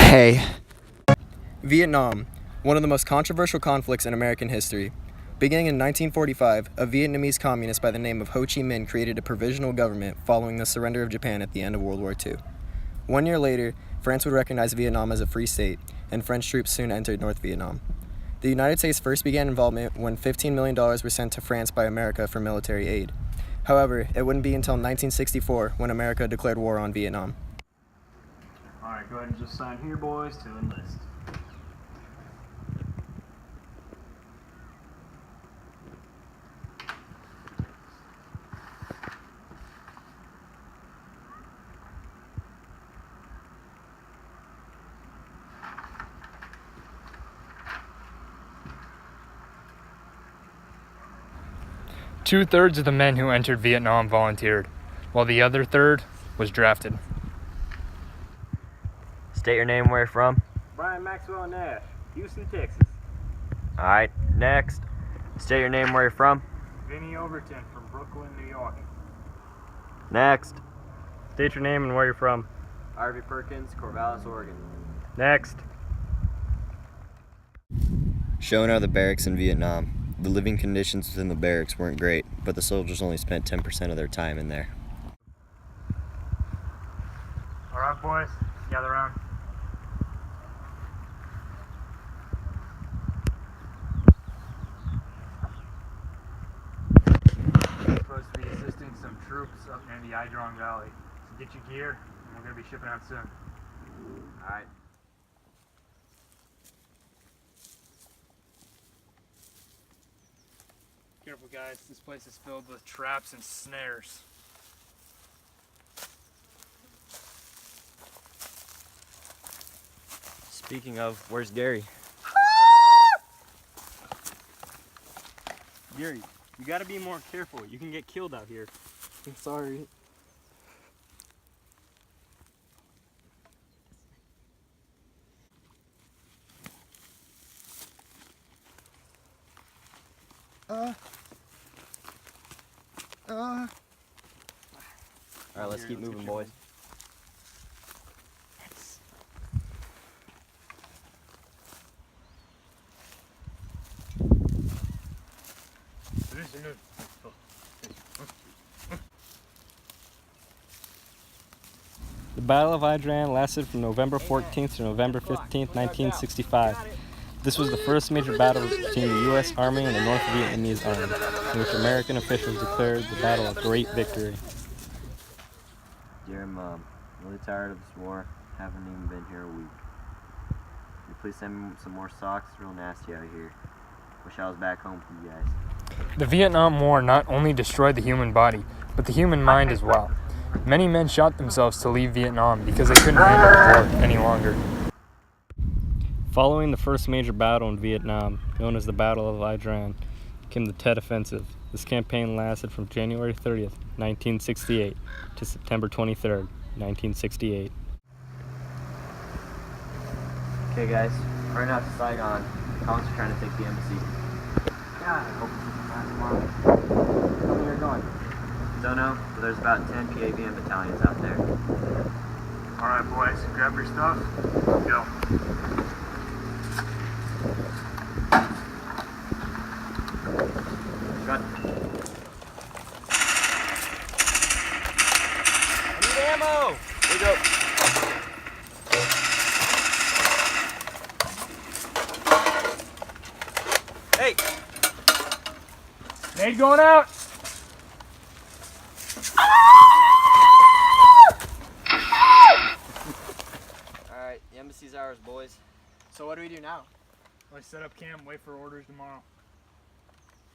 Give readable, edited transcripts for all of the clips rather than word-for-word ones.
Hey. Vietnam, one of the most controversial conflicts in American history. Beginning in 1945, a Vietnamese communist by the name of Ho Chi Minh created a provisional government following the surrender of Japan at the end of World War II. 1 year later, France would recognize Vietnam as a free state, and French troops soon entered North Vietnam. The United States first began involvement when $15 million were sent to France by America for military aid. However, it wouldn't be until 1964 when America declared war on Vietnam. Alright, go ahead and just sign here, boys, to enlist. Two-thirds of the men who entered Vietnam volunteered, while the other third was drafted. State your name, where you're from. Brian Maxwell Nash, Houston, Texas. Alright, next. State your name, where you're from. Vinny Overton from Brooklyn, New York. Next. State your name and where you're from. Harvey Perkins, Corvallis, Oregon. Next. Shown are the barracks in Vietnam. The living conditions within the barracks weren't great, but the soldiers only spent 10% of their time in there. Alright, boys, gather around. We're supposed to be assisting some troops up near the Idrong Valley. So get your gear, and we're going to be shipping out soon. Alright. Careful, guys. This place is filled with traps and snares. Speaking of, where's Gary? Gary, you gotta be more careful. You can get killed out here. I'm sorry. Alright, let's keep moving, boys. The Battle of Idran lasted from November 14th to November 15th, 1965. This was the first major battle between the U.S. Army and the North Vietnamese Army, in which American officials declared the battle a great victory. Dear Mom, I'm really tired of this war. Haven't even been here a week. Can you please send me some more socks? It's real nasty out here. Wish I was back home with you guys. The Vietnam War not only destroyed the human body, but the human mind as well. Many men shot themselves to leave Vietnam because they couldn't handle the war any longer. Following the first major battle in Vietnam, known as the Battle of Idran, came the Tet Offensive. This campaign lasted from January 30th, 1968 to September 23rd, 1968. Okay, guys. Right now to Saigon. Collins are trying to take the embassy. God, I hope we can find tomorrow. How many are going? Don't know, but there's about 10 PAVN battalions out there. Alright, boys, grab your stuff. Go. Gun. I need ammo! Here we go. Hey! Nade going out! Alright, the embassy's ours, boys. So what do we do now? Let's set up camp, wait for orders tomorrow.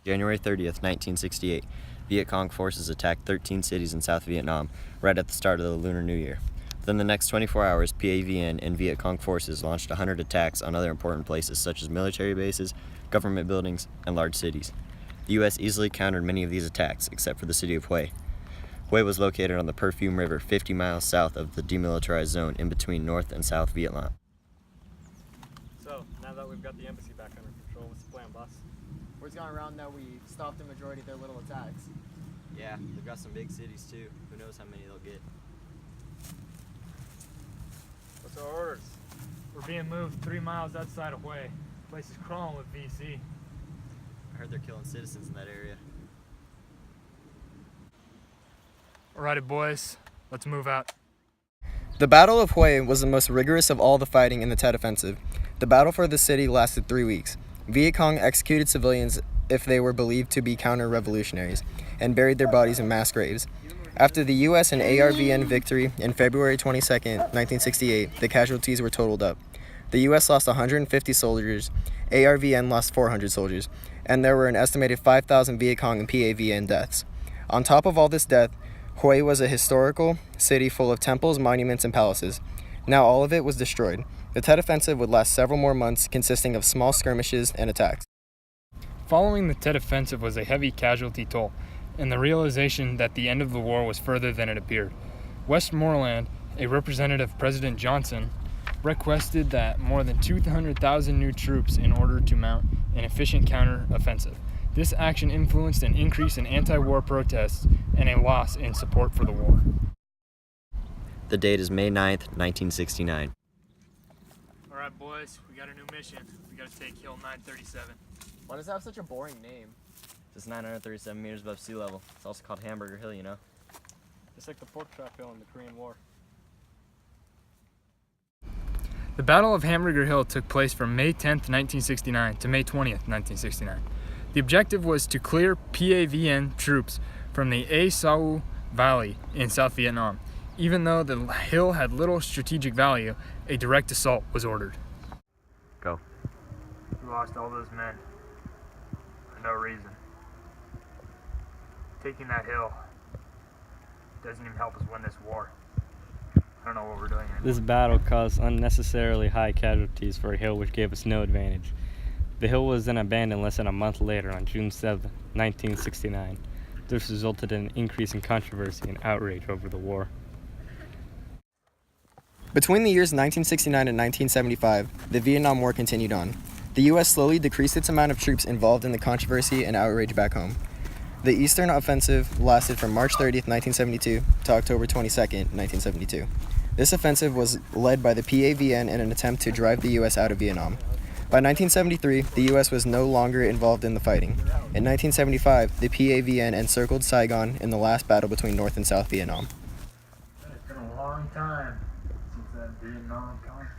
January 30th, 1968. Viet Cong forces attacked 13 cities in South Vietnam right at the start of the Lunar New Year. Within the next 24 hours, PAVN and Viet Cong forces launched 100 attacks on other important places such as military bases, government buildings, and large cities. The U.S. easily countered many of these attacks, except for the city of Hue. Hue was located on the Perfume River 50 miles south of the demilitarized zone in between North and South Vietnam. So, now that we've got the embassy back under control, what's the plan, boss? Word's gone around that we stopped the majority of their little attacks. Yeah, they've got some big cities too. Who knows how many they'll get. What's our orders? We're being moved 3 miles outside of Hue. The place is crawling with VC. I heard they're killing citizens in that area. Alrighty, boys, let's move out. The Battle of Hue was the most rigorous of all the fighting in the Tet Offensive. The battle for the city lasted 3 weeks. Viet Cong executed civilians if they were believed to be counter-revolutionaries, and buried their bodies in mass graves. After the U.S. and ARVN victory in February 22, 1968, the casualties were totaled up. The U.S. lost 150 soldiers, ARVN lost 400 soldiers, and there were an estimated 5,000 Viet Cong and PAVN deaths. On top of all this death, Hue was a historical city full of temples, monuments, and palaces. Now all of it was destroyed. The Tet Offensive would last several more months, consisting of small skirmishes and attacks. Following the Tet Offensive was a heavy casualty toll, and the realization that the end of the war was further than it appeared. Westmoreland, a representative of President Johnson, requested that more than 200,000 new troops in order to mount an efficient counter-offensive. This action influenced an increase in anti-war protests and a loss in support for the war. The date is May 9th, 1969. All right, boys, we got a new mission. We got to take Hill 937. Why does it have such a boring name? It's 937 meters above sea level. It's also called Hamburger Hill, you know. It's like the pork chop hill in the Korean War. The Battle of Hamburger Hill took place from May 10th, 1969 to May 20th, 1969. The objective was to clear PAVN troops from the A Sau Valley in South Vietnam. Even though the hill had little strategic value, a direct assault was ordered. Go. We lost all those men for no reason. Taking that hill doesn't even help us win this war. I don't know what we're doing anymore. This battle caused unnecessarily high casualties for a hill which gave us no advantage. The hill was then abandoned less than a month later on June 7, 1969. This resulted in an increase in controversy and outrage over the war. Between the years 1969 and 1975, the Vietnam War continued on. The U.S. slowly decreased its amount of troops involved in the controversy and outrage back home. The Eastern Offensive lasted from March 30th, 1972 to October 22nd, 1972. This offensive was led by the PAVN in an attempt to drive the U.S. out of Vietnam. By 1973, the U.S. was no longer involved in the fighting. In 1975, the PAVN encircled Saigon in the last battle between North and South Vietnam. It's been a long time since that Vietnam conflict.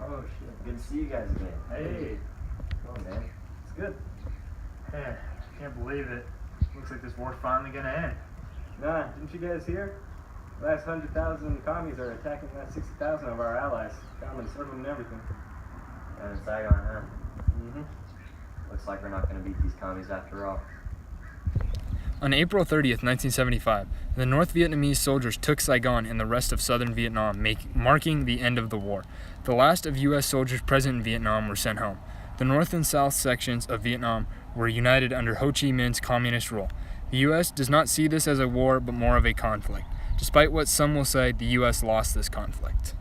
Oh shit, good to see you guys again. Hey, Oh man, it's good. man, I can't believe it. Looks like this war's finally gonna end. Nah, didn't you guys hear? Last 100,000 commies are attacking last 60,000 of our allies. Got them encircled and everything. And in Saigon, huh? Mm-hmm. Looks like we're not gonna beat these commies after all. On April 30th, 1975, the North Vietnamese soldiers took Saigon and the rest of southern Vietnam, marking the end of the war. The last of U.S. soldiers present in Vietnam were sent home. The North and South sections of Vietnam were united under Ho Chi Minh's communist rule. The U.S. does not see this as a war, but more of a conflict. Despite what some will say, the U.S. lost this conflict.